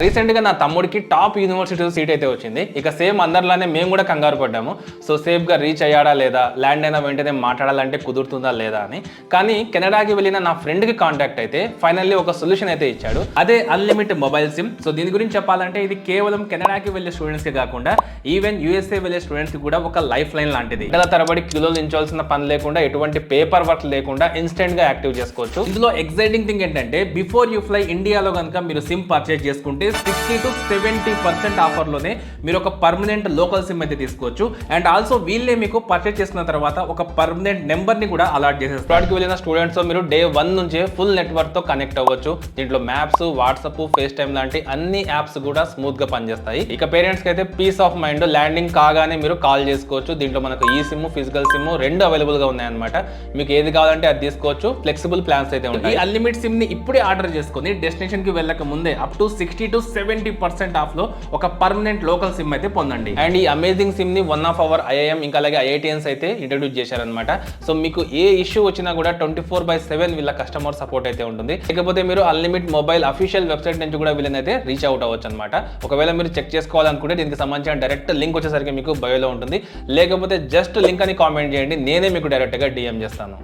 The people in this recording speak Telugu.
రీసెంట్ గా నా తమ్ముడికి టాప్ యూనివర్సిటీలో సీట్ అయితే వచ్చింది. ఇక సేమ్ అందరిలానే మేము కూడా కంగారు పడ్డాము. సో సేఫ్ గా రీచ్ అయ్యాడా లేదా, ల్యాండ్ అయిన వెంటనే మాట్లాడాలంటే కుదురుతుందా లేదా అని. కానీ కెనడాకి వెళ్ళిన నా ఫ్రెండ్ కి కాంటాక్ట్ అయితే ఫైనల్లీ ఒక సొల్యూషన్ అయితే ఇచ్చాడు. అదే అన్లిమిటెడ్ మొబైల్ సిమ్. సో దీని గురించి చెప్పాలంటే ఇది కేవలం కెనడాకి వెళ్ళే స్టూడెంట్స్ కి కాకుండా ఈవెన్ యూఎస్ఏ వెళ్ళే స్టూడెంట్స్ కి కూడా ఒక లైఫ్ లైన్ లాంటిది. నెల తరబడి కిలోలు దించాల్సిన పని లేకుండా, ఎటువంటి పేపర్ వర్క్ లేకుండా ఇన్స్టెంట్ గా యాక్టివ్ చేసుకోవచ్చు. ఇందులో ఎక్సైటింగ్ థింగ్ ఏంటంటే బిఫోర్ యూ ఫ్లై ఇండియాలో కనుక మీరు సిమ్ పర్చేజ్ చేసుకుంటే 60 to 70% ఆఫర్ లోనే మీరు ఒక పర్మనెంట్ లోకల్ సిమ్ అయితే తీసుకోవచ్చు. అండ్ ఆల్సో వీళ్ళే మీకు పర్చేజ్ చేసుకున్న తర్వాత ఒక పర్మనెంట్ నెంబర్ ని కూడా అలాట్ చేసేస్తారు. ఇప్పటికి వెళ్ళిన స్టూడెంట్స్ మీరు డే 1 నుంచే ఫుల్ నెట్వర్క్ తో కనెక్ట్ అవ్వచ్చు. దీంట్లో మ్యాప్స్, వాట్సాప్, ఫేస్ టైమ్ లాంటి అన్ని యాప్స్ కూడా స్మూత్ గా పనిచేస్తాయి. ఇక పేరెంట్స్ కి అయితే పీస్ ఆఫ్ మైండ్, ల్యాండింగ్ కాగానే మీరు కాల్ చేసుకోవచ్చు. దీంట్లో మనకు ఈ సిమ్, ఫిజికల్ సిమ్ రెండు అవైలబుల్ గా ఉన్నాయన్నమాట. మీకు ఏది కావాలంటే అది తీసుకోవచ్చు. ఫ్లెక్సిబుల్ ప్లాన్స్ అయితే ఉంటాయి. ఈ అన్లిమిటెడ్ సిమ్ ని ఇప్పుడే ఆర్డర్ చేసుకొని డెస్టినేషన్ కి వెళ్ళక ముందే అప్ టు 60 to 70% ఆఫ్ లో ఒక పర్మనెంట్ లోకల్ సిమ్ అయితే పొందండి. అండ్ ఈ అమేజింగ్ సిమ్ ని వన్ ఆఫ్ అవర్ ఐఐఎం ఇంకా అలాగే ఐఐటిఎన్స్ అయితే ఇంట్రడ్యూస్ చేశారనమాట. సో మీకు ఏ ఇష్యూ వచ్చినా కూడా 24/7 వీళ్ళ కస్టమర్ సపోర్ట్ అయితే ఉంటుంది. లేకపోతే మీరు అన్లిమిట్ మొబైల్ అఫీషియల్ వెబ్సైట్ నుంచి కూడా వీళ్ళని అయితే రీచ్ అవుట్ అవ్వచ్చు అనమాట. ఒకవేళ మీరు చెక్ చేసుకోవాలనుకుంటే దీనికి సంబంధించిన డైరెక్ట్ లింక్ వచ్చేసరికి మీకు బయోలో ఉంటుంది. లేకపోతే జస్ట్ లింక్ అని కామెంట్ చేయండి, నేనే మీకు డైరెక్ట్ గా డిఎం చేస్తాను.